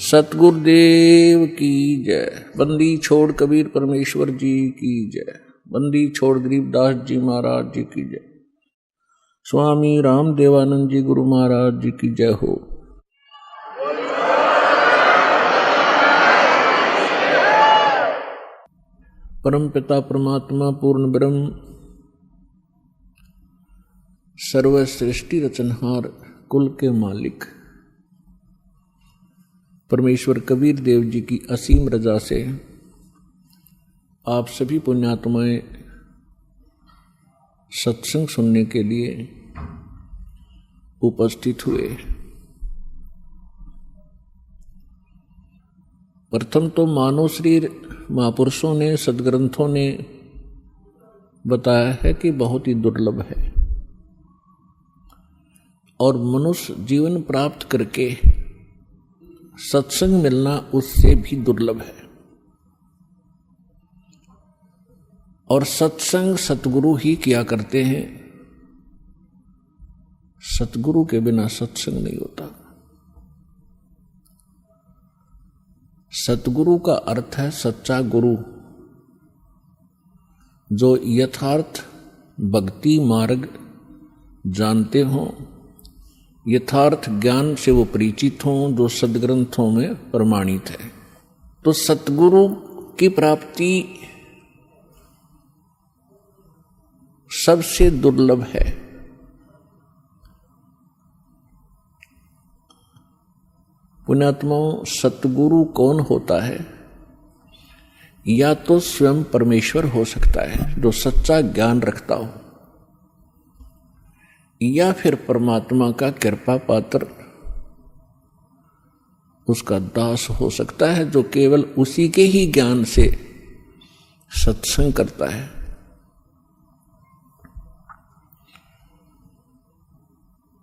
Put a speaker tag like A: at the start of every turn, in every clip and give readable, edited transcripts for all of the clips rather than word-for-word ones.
A: सतगुरुदेव की जय। बंदी छोड़ कबीर परमेश्वर जी की जय। बंदी छोड़ गरीबदास जी महाराज जी की जय। स्वामी राम देवानंद जी गुरु महाराज जी की जय हो। परम पिता परमात्मा पूर्ण ब्रह्म सर्व सृष्टि रचनहार कुल के मालिक परमेश्वर कबीर देव जी की असीम रजा से आप सभी पुण्यात्माएं सत्संग सुनने के लिए उपस्थित हुए। प्रथम तो मानव शरीर महापुरुषों ने सदग्रंथों ने बताया है कि बहुत ही दुर्लभ है और मनुष्य जीवन प्राप्त करके सत्संग मिलना उससे भी दुर्लभ है। और सत्संग सतगुरु ही किया करते हैं, सतगुरु के बिना सत्संग नहीं होता। सतगुरु का अर्थ है सच्चा गुरु, जो यथार्थ भक्ति मार्ग जानते हों, यथार्थ ज्ञान से वो परिचित हों, जो सदग्रंथों में प्रमाणित है। तो सतगुरु की प्राप्ति सबसे दुर्लभ है। पुण्यात्माओं, सतगुरु कौन होता है? या तो स्वयं परमेश्वर हो सकता है जो सच्चा ज्ञान रखता हो, या फिर परमात्मा का कृपा पात्र उसका दास हो सकता है जो केवल उसी के ही ज्ञान से सत्संग करता है।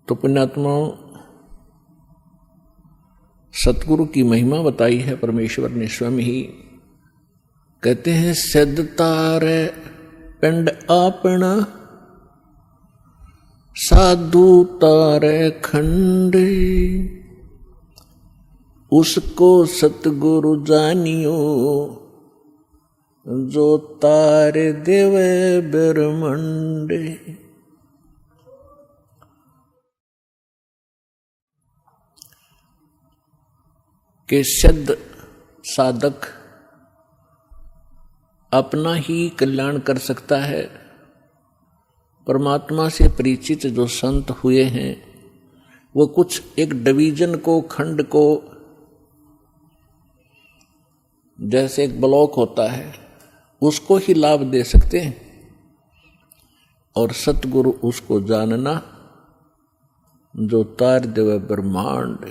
A: तो पुण्यात्माओं, सतगुरु की महिमा बताई है परमेश्वर ने स्वयं ही। कहते हैं सिद्ध तारे पिंड आपना, साधु तारे खंड, उसको सतगुरु जानियो, जो तारे देवे ब्रह्मांड। के सिद्ध साधक अपना ही कल्याण कर सकता है। परमात्मा से परिचित जो संत हुए हैं वो कुछ एक डिवीजन को, खंड को, जैसे एक ब्लॉक होता है उसको ही लाभ दे सकते हैं, और सतगुरु उसको जानना जो तार देव ब्रह्मांड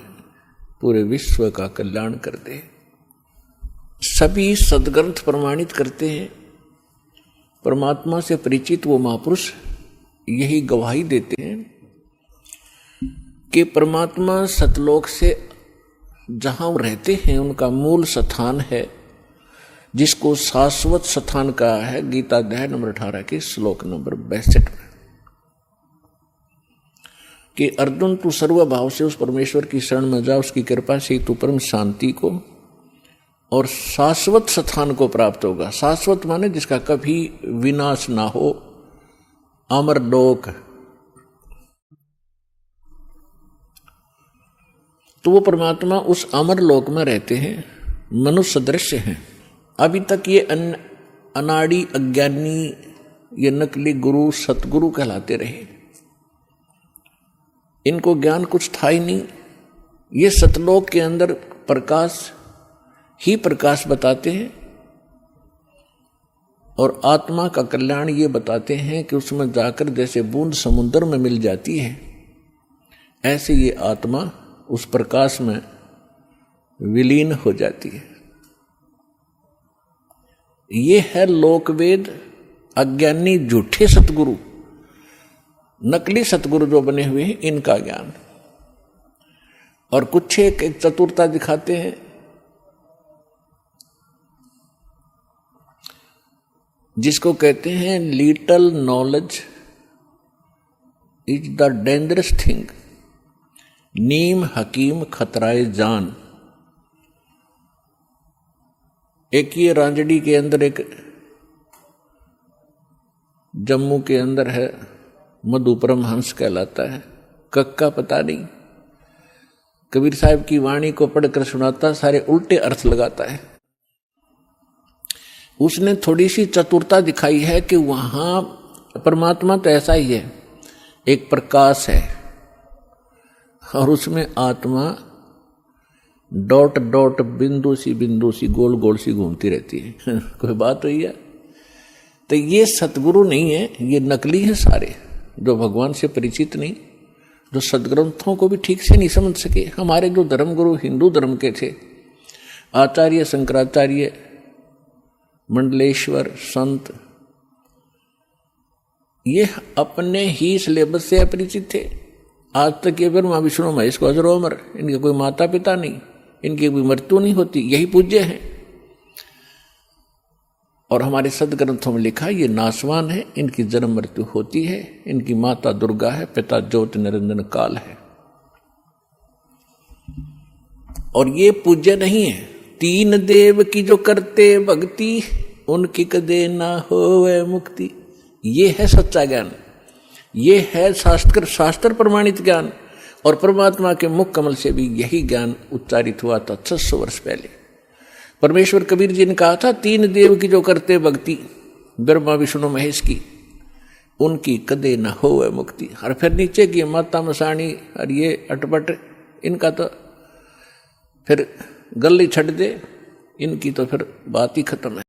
A: पूरे विश्व का कल्याण कर दे। सभी सदग्रंथ प्रमाणित करते हैं। परमात्मा से परिचित वो महापुरुष यही गवाही देते हैं कि परमात्मा सतलोक से जहां रहते हैं उनका मूल स्थान है, जिसको शाश्वत स्थान कहा है गीता अध्याय नंबर 18 के श्लोक नंबर 62 में, कि अर्जुन तू सर्वभाव से उस परमेश्वर की शरण में जा, उसकी कृपा से तू परम शांति को और शाश्वत स्थान को प्राप्त होगा। शाश्वत माने जिसका कभी विनाश ना हो, अमर लोक। तो वो परमात्मा उस अमर लोक में रहते हैं, मनुष्य दृश्य हैं। अभी तक ये अनाड़ी अज्ञानी, ये नकली गुरु सतगुरु कहलाते रहे। इनको ज्ञान कुछ था ही नहीं। ये सतलोक के अंदर प्रकाश ही प्रकाश बताते हैं और आत्मा का कल्याण ये बताते हैं कि उसमें जाकर जैसे बूंद समुद्र में मिल जाती है, ऐसे ये आत्मा उस प्रकाश में विलीन हो जाती है। ये है लोकवेद। अज्ञानी झूठे सतगुरु, नकली सतगुरु जो बने हुए हैं, इनका ज्ञान। और कुछ एक चतुरता दिखाते हैं, जिसको कहते हैं little knowledge is the dangerous thing, नीम हकीम खतराए जान। एक ये रांजड़ी के अंदर, एक जम्मू के अंदर है, मधु परमहंस कहलाता है, कक्का पता नहीं। कबीर साहब की वाणी को पढ़कर सुनाता, सारे उल्टे अर्थ लगाता है। उसने थोड़ी सी चतुरता दिखाई है कि वहां परमात्मा तो ऐसा ही है, एक प्रकाश है और उसमें आत्मा डॉट डॉट बिंदु सी गोल गोल सी घूमती रहती है। कोई बात हुई है? तो ये सतगुरु नहीं है, ये नकली है सारे, जो भगवान से परिचित नहीं, जो सदग्रंथों को भी ठीक से नहीं समझ सके। हमारे जो धर्मगुरु हिंदू धर्म के थे, आचार्य शंकराचार्य, मंडलेश्वर, संत, ये अपने ही सिलेबस से अपरिचित थे। आज तक ये ब्रह्मा विष्णु महेश को अजर अमर, इनके कोई माता पिता नहीं, इनकी कोई मृत्यु नहीं होती, यही पूज्य हैं। और हमारे सदग्रंथों में लिखा ये नासवान है, इनकी जन्म मृत्यु होती है, इनकी माता दुर्गा है, पिता ज्योति निरंजन काल है, और ये पूज्य नहीं है। तीन देव की जो करते भक्ति, उनकी कदे ना होवे मुक्ति। ये है सच्चा ज्ञान, ये है शास्त्र प्रमाणित ज्ञान। और परमात्मा के मुख कमल से भी यही ज्ञान उच्चारित हुआ था 600 वर्ष पहले। परमेश्वर कबीर जी ने कहा था, तीन देव की जो करते भक्ति, ब्रह्मा विष्णु महेश की, उनकी कदे न होवे मुक्ति। और फिर नीचे की माता मसाणी और ये अटपट, इनका तो फिर गली छट दे, इनकी तो फिर बात ही खत्म है।